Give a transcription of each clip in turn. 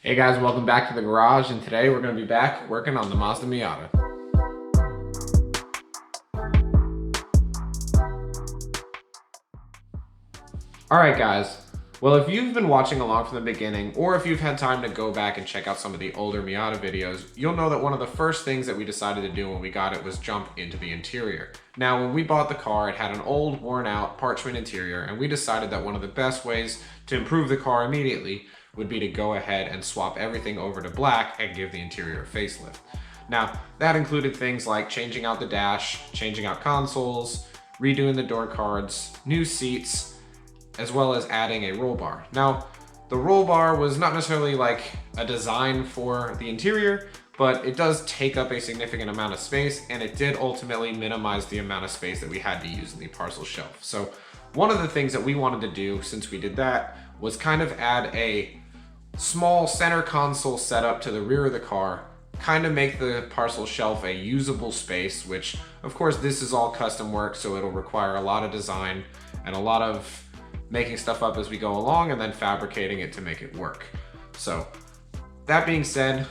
Hey guys, welcome back to the garage, and today we're going to be back working on the Mazda Miata. Alright guys, well if you've been watching along from the beginning, or if you've had time to go back and check out some of the older Miata videos, you'll know that one of the first things that we decided to do when we got it was jump into the interior. Now when we bought the car, it had an old, worn out parchment interior, and we decided that one of the best ways to improve the car immediately would be to go ahead and swap everything over to black and give the interior a facelift. Now, that included things like changing out the dash, changing out consoles, redoing the door cards, new seats, as well as adding a roll bar. Now, the roll bar was not necessarily like a design for the interior, but it does take up a significant amount of space, and it did ultimately minimize the amount of space that we had to use in the parcel shelf. So one of the things that we wanted to do since we did that was kind of add a small center console setup to the rear of the car, kind of make the parcel shelf a usable space, which of course this is all custom work, so it'll require a lot of design and a lot of making stuff up as we go along and then fabricating it to make it work. So that being said,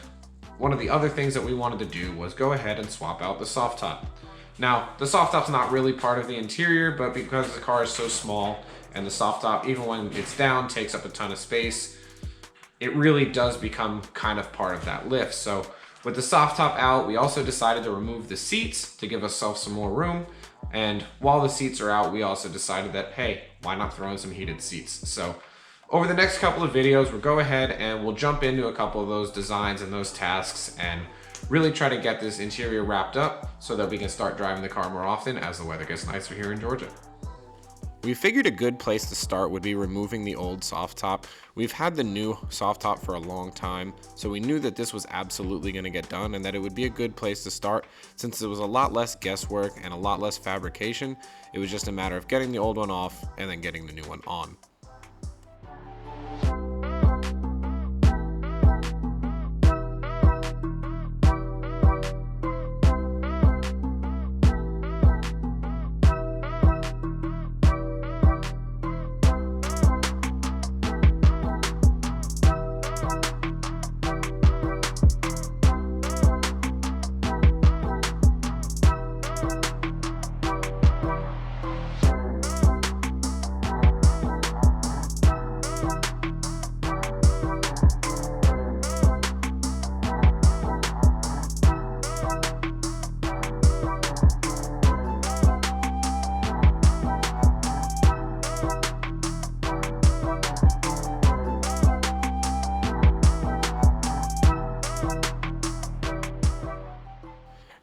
one of the other things that we wanted to do was go ahead and swap out the soft top. Now, the soft top's not really part of the interior, but because the car is so small and the soft top, even when it's down, takes up a ton of space, it really does become kind of part of that lift. So with the soft top out, we also decided to remove the seats to give ourselves some more room. And while the seats are out, we also decided that, hey, why not throw in some heated seats? So over the next couple of videos, we'll go ahead and we'll jump into a couple of those designs and those tasks and really try to get this interior wrapped up so that we can start driving the car more often as the weather gets nicer here in Georgia. We figured a good place to start would be removing the old soft top. We've had the new soft top for a long time, so we knew that this was absolutely going to get done and that it would be a good place to start since it was a lot less guesswork and a lot less fabrication. It was just a matter of getting the old one off and then getting the new one on.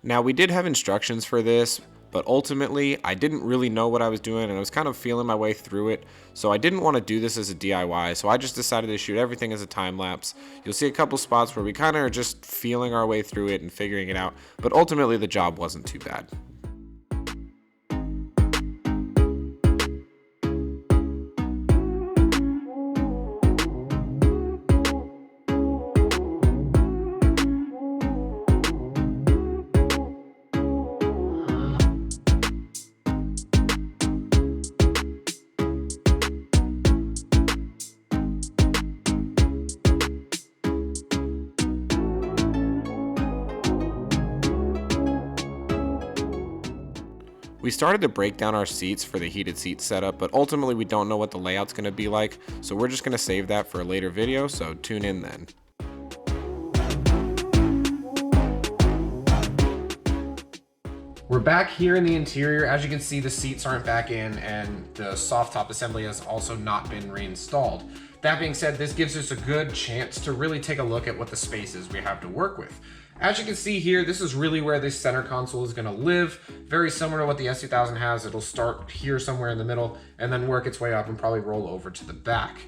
Now, we did have instructions for this, but ultimately I didn't really know what I was doing and I was kind of feeling my way through it, so I didn't want to do this as a DIY, so I just decided to shoot everything as a time lapse. You'll see a couple spots where we kind of are just feeling our way through it and figuring it out, but ultimately the job wasn't too bad. We started to break down our seats for the heated seat setup, but ultimately we don't know what the layout's going to be like, so we're just going to save that for a later video, so tune in then. We're back here in the interior. As you can see, the seats aren't back in and the soft top assembly has also not been reinstalled. That being said, this gives us a good chance to really take a look at what the spaces we have to work with. As you can see here, this is really where this center console is going to live. Very similar to what the S2000 has. It'll start here somewhere in the middle and then work its way up and probably roll over to the back.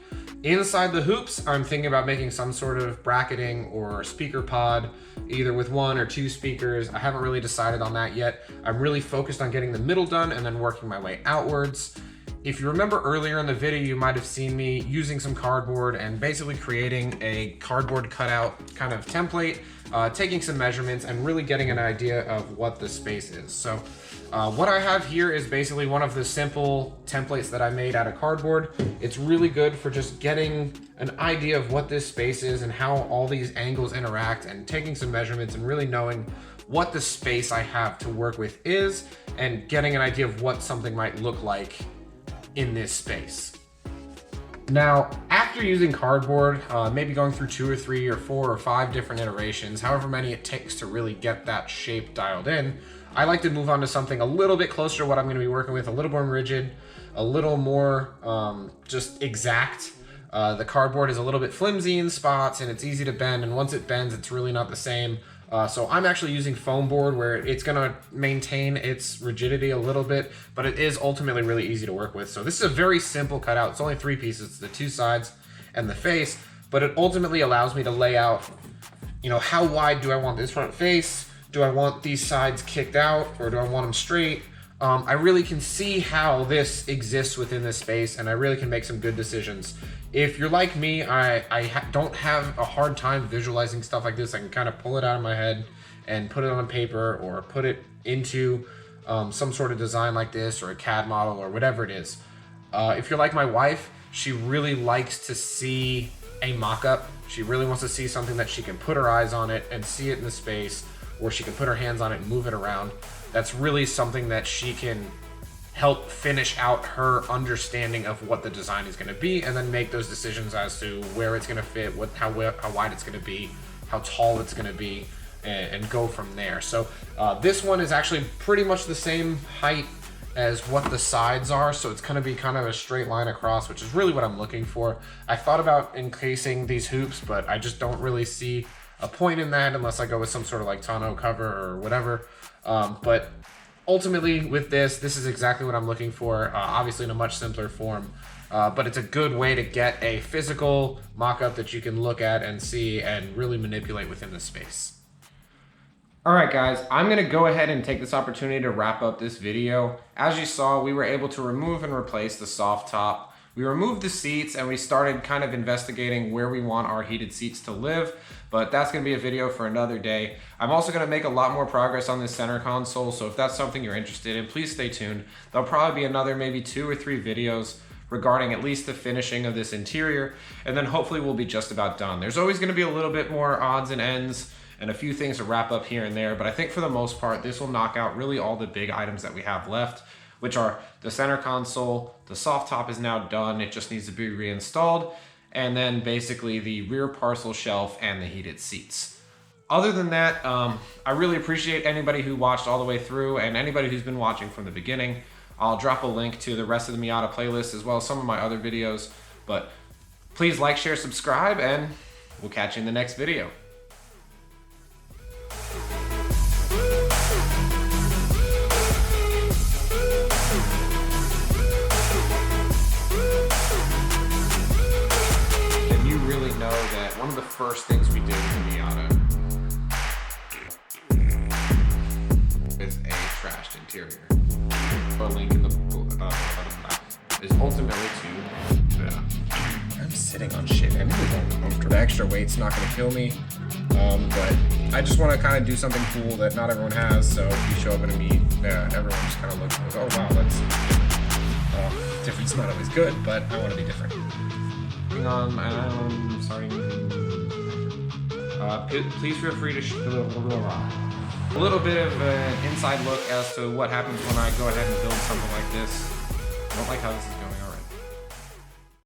Inside the hoops, I'm thinking about making some sort of bracketing or speaker pod, either with 1 or 2 speakers. I haven't really decided on that yet. I'm really focused on getting the middle done and then working my way outwards. If you remember earlier in the video, you might have seen me using some cardboard and basically creating a cardboard cutout kind of template taking some measurements and really getting an idea of what the space is. So what I have here is basically one of the simple templates that I made out of cardboard. It's really good for just getting an idea of what this space is and how all these angles interact, and taking some measurements and really knowing what the space I have to work with is, and getting an idea of what something might look like in this space. Now, after using cardboard, maybe going through 2 or 3 or 4 or 5 different iterations, however many it takes to really get that shape dialed in, I like to move on to something a little bit closer to what I'm going to be working with, a little more rigid, a little more just exact. The cardboard is a little bit flimsy in spots and it's easy to bend, and once it bends, it's really not the same. So I'm actually using foam board, where it's gonna maintain its rigidity a little bit, but it is ultimately really easy to work with. So this is a very simple cutout. It's only 3 pieces, the 2 sides and the face, but it ultimately allows me to lay out, you know, how wide do I want this front face? Do I want these sides kicked out, or do I want them straight? I really can see how this exists within this space, and I really can make some good decisions. If you're like me, I don't have a hard time visualizing stuff like this. I can kind of pull it out of my head and put it on paper, or put it into some sort of design like this, or a CAD model, or whatever it is. If you're like my wife, she really likes to see a mock-up. She really wants to see something that she can put her eyes on it and see it in the space, or she can put her hands on it and move it around. That's really something that she can help finish out her understanding of what the design is going to be, and then make those decisions as to where it's going to fit, how wide it's going to be, how tall it's going to be, and go from there. So this one is actually pretty much the same height as what the sides are, so it's going to be kind of a straight line across, which is really what I'm looking for. I thought about encasing these hoops, but I just don't really see a point in that unless I go with some sort of like tonneau cover or whatever. But ultimately with this is exactly what I'm looking for, obviously in a much simpler form, but it's a good way to get a physical mock-up that you can look at and see and really manipulate within the space. All right, guys, I'm gonna go ahead and take this opportunity to wrap up this video. As you saw, we were able to remove and replace the soft top. We removed the seats and we started kind of investigating where we want our heated seats to live, but that's gonna be a video for another day. I'm also gonna make a lot more progress on this center console, so if that's something you're interested in, please stay tuned. There'll probably be another maybe 2 or 3 videos regarding at least the finishing of this interior, and then hopefully we'll be just about done. There's always gonna be a little bit more odds and ends and a few things to wrap up here and there, but I think for the most part, this will knock out really all the big items that we have left, which are the center console, the soft top is now done, it just needs to be reinstalled, and then basically the rear parcel shelf and the heated seats. Other than that, I really appreciate anybody who watched all the way through, and anybody who's been watching from the beginning. I'll drop a link to the rest of the Miata playlist as well as some of my other videos, but please like, share, subscribe, and we'll catch you in the next video. One of the first things we did with the Miata is a trashed interior. A link in the is ultimately to I'm sitting on shit. I'm really uncomfortable. The extra weight's not going to kill me, but I just want to kind of do something cool that not everyone has. So if you show up at a meet, everyone just kind of looks and goes, "Oh wow, that's different's not always good, but I want to be different." I'm starting. Please feel free to a little bit of an inside look as to what happens when I go ahead and build something like this. I don't like how this is